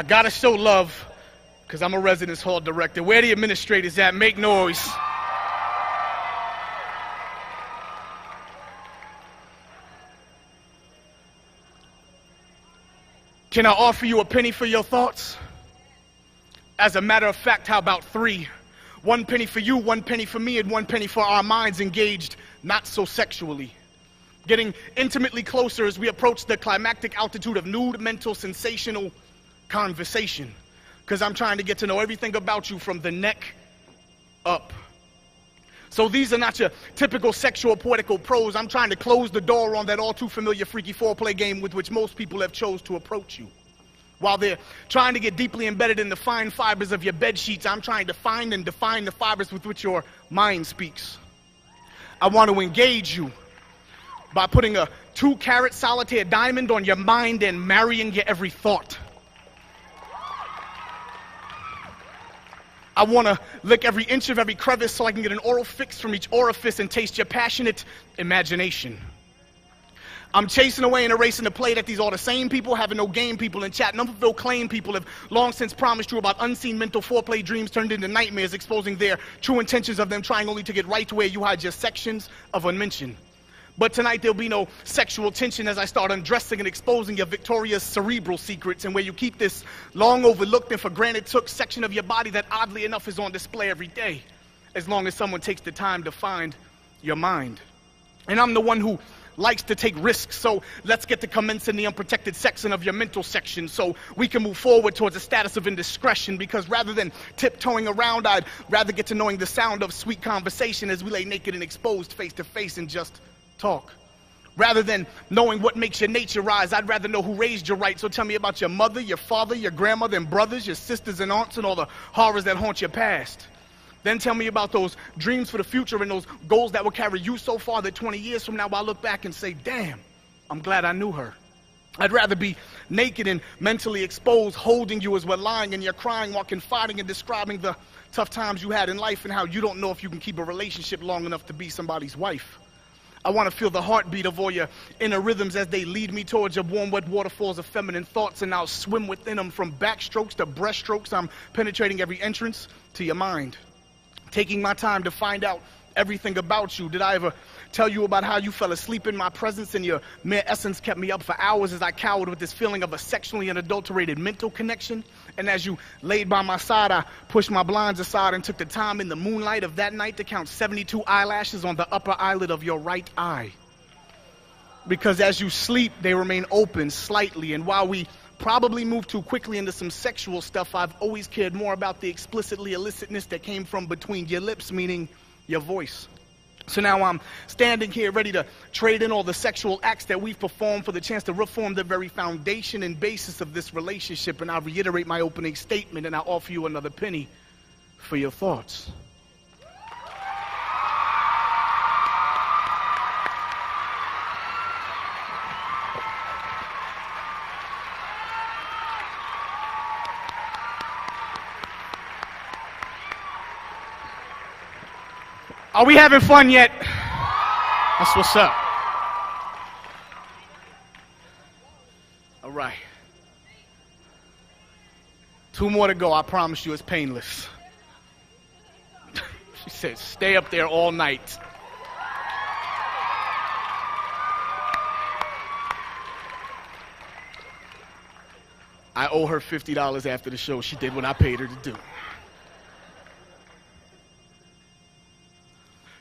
I gotta show love because I'm a residence hall director. Where the administrators at? Make noise. Can I offer you a penny for your thoughts? As a matter of fact, how about 3? 1 penny for you, 1 penny for me, and 1 penny for our minds engaged not so sexually. Getting intimately closer as we approach the climactic altitude of nude, mental, sensational conversation. Because I'm trying to get to know everything about you from the neck up. So these are not your typical sexual poetical prose. I'm trying to close the door on that all too familiar freaky foreplay game with which most people have chose to approach you. While they're trying to get deeply embedded in the fine fibers of your bed sheets, I'm trying to find and define the fibers with which your mind speaks. I want to engage you by putting a 2-carat solitaire diamond on your mind and marrying your every thought. I want to lick every inch of every crevice so I can get an oral fix from each orifice and taste your passionate imagination. I'm chasing away and erasing the play that these all the same people, having no game people in chat, unfulfilled claim people have long since promised you about unseen mental foreplay dreams turned into nightmares, exposing their true intentions of them trying only to get right to where you hide your sections of unmentioned. But tonight there'll be no sexual tension as I start undressing and exposing your Victoria's cerebral secrets and where you keep this long overlooked and for granted took section of your body that oddly enough is on display every day, as long as someone takes the time to find your mind. And I'm the one who likes to take risks, so let's get to commencing the unprotected section of your mental section so we can move forward towards a status of indiscretion, because rather than tiptoeing around, I'd rather get to knowing the sound of sweet conversation as we lay naked and exposed face to face and just talk. Rather than knowing what makes your nature rise, I'd rather know who raised you right. So tell me about your mother, your father, your grandmother and brothers, your sisters and aunts, and all the horrors that haunt your past. Then tell me about those dreams for the future and those goals that will carry you so far that 20 years from now I'll look back and say, damn, I'm glad I knew her. I'd rather be naked and mentally exposed, holding you as we're lying and you're crying while confiding and describing the tough times you had in life and how you don't know if you can keep a relationship long enough to be somebody's wife. I want to feel the heartbeat of all your inner rhythms as they lead me towards your warm, wet waterfalls of feminine thoughts, and I'll swim within them from backstrokes to breaststrokes. I'm penetrating every entrance to your mind, taking my time to find out everything about you. Did I ever tell you about how you fell asleep in my presence and your mere essence kept me up for hours as I cowered with this feeling of a sexually unadulterated mental connection? And as you laid by my side, I pushed my blinds aside and took the time in the moonlight of that night to count 72 eyelashes on the upper eyelid of your right eye. Because as you sleep, they remain open slightly, and while we probably moved too quickly into some sexual stuff, I've always cared more about the explicitly illicitness that came from between your lips, meaning your voice. So now I'm standing here ready to trade in all the sexual acts that we've performed for the chance to reform the very foundation and basis of this relationship, and I'll reiterate my opening statement and I'll offer you another penny for your thoughts. Are we having fun yet? That's what's up. All right. 2 more to go. I promise you it's painless. She said, stay up there all night. I owe her $50 after the show. She did what I paid her to do.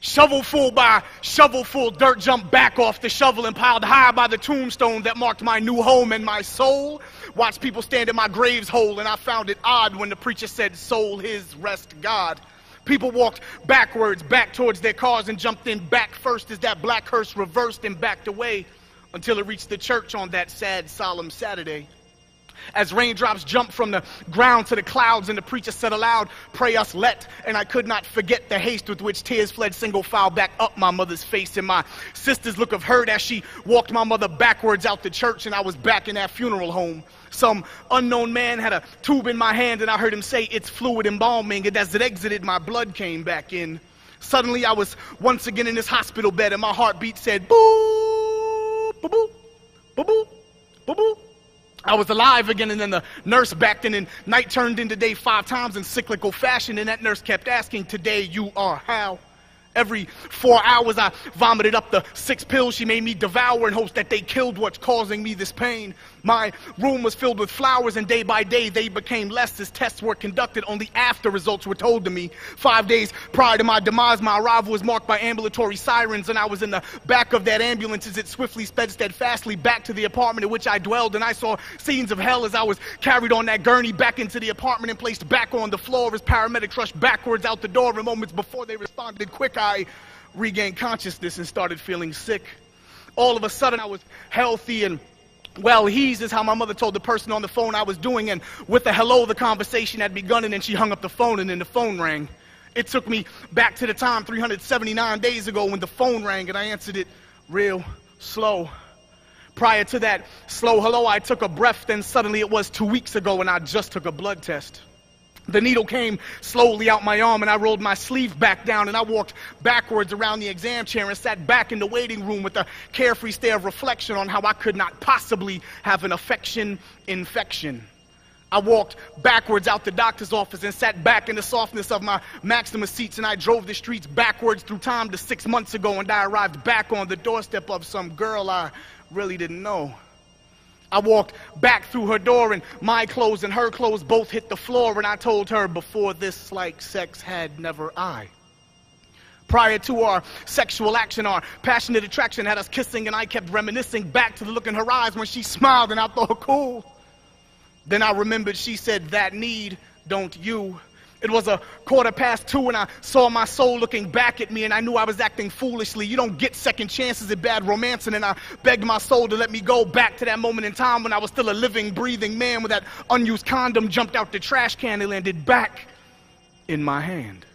Shovelful by shovelful, dirt jumped back off the shovel and piled high by the tombstone that marked my new home, and my soul watched people stand in my grave's hole, and I found it odd when the preacher said, soul his, rest God. People walked backwards, back towards their cars, and jumped in back first as that black hearse reversed and backed away until it reached the church on that sad, solemn Saturday. As raindrops jumped from the ground to the clouds and the preacher said aloud, pray us let, and I could not forget the haste with which tears fled single file back up my mother's face, and my sister's look of hurt as she walked my mother backwards out the church, and I was back in that funeral home. Some unknown man had a tube in my hand and I heard him say, it's fluid embalming, and as it exited, my blood came back in. Suddenly I was once again in this hospital bed and my heartbeat said, boo, boo, boo, boo, boo, boo, boo. I was alive again, and then the nurse backed in, and night turned into day 5 times in cyclical fashion, and that nurse kept asking, "Today you are how?" Every 4 hours I vomited up the 6 pills she made me devour in hopes that they killed what's causing me this pain. My room was filled with flowers, and day by day they became less as tests were conducted only after results were told to me. 5 days prior to my demise, my arrival was marked by ambulatory sirens, and I was in the back of that ambulance as it swiftly sped steadfastly back to the apartment in which I dwelled, and I saw scenes of hell as I was carried on that gurney back into the apartment and placed back on the floor as paramedics rushed backwards out the door, and moments before they responded quick, I regained consciousness and started feeling sick. All of a sudden I was healthy and well, he's is how my mother told the person on the phone I was doing, and with a hello, the conversation had begun, and then she hung up the phone, and then the phone rang. It took me back to the time 379 days ago when the phone rang, and I answered it real slow. Prior to that slow hello, I took a breath, then suddenly it was 2 weeks ago, and I just took a blood test. The needle came slowly out my arm, and I rolled my sleeve back down, and I walked backwards around the exam chair and sat back in the waiting room with a carefree stare of reflection on how I could not possibly have an infection. I walked backwards out the doctor's office and sat back in the softness of my Maxima seats, and I drove the streets backwards through time to 6 months ago, and I arrived back on the doorstep of some girl I really didn't know. I walked back through her door, and my clothes and her clothes both hit the floor, and I told her, before this like sex had never I. Prior to our sexual action, our passionate attraction had us kissing, and I kept reminiscing back to the look in her eyes when she smiled, and I thought, cool. Then I remembered she said, "That need, don't you?" It was 2:15, and I saw my soul looking back at me, and I knew I was acting foolishly. You don't get second chances at bad romancing, and I begged my soul to let me go back to that moment in time when I was still a living, breathing man, when that unused condom jumped out the trash can and landed back in my hand.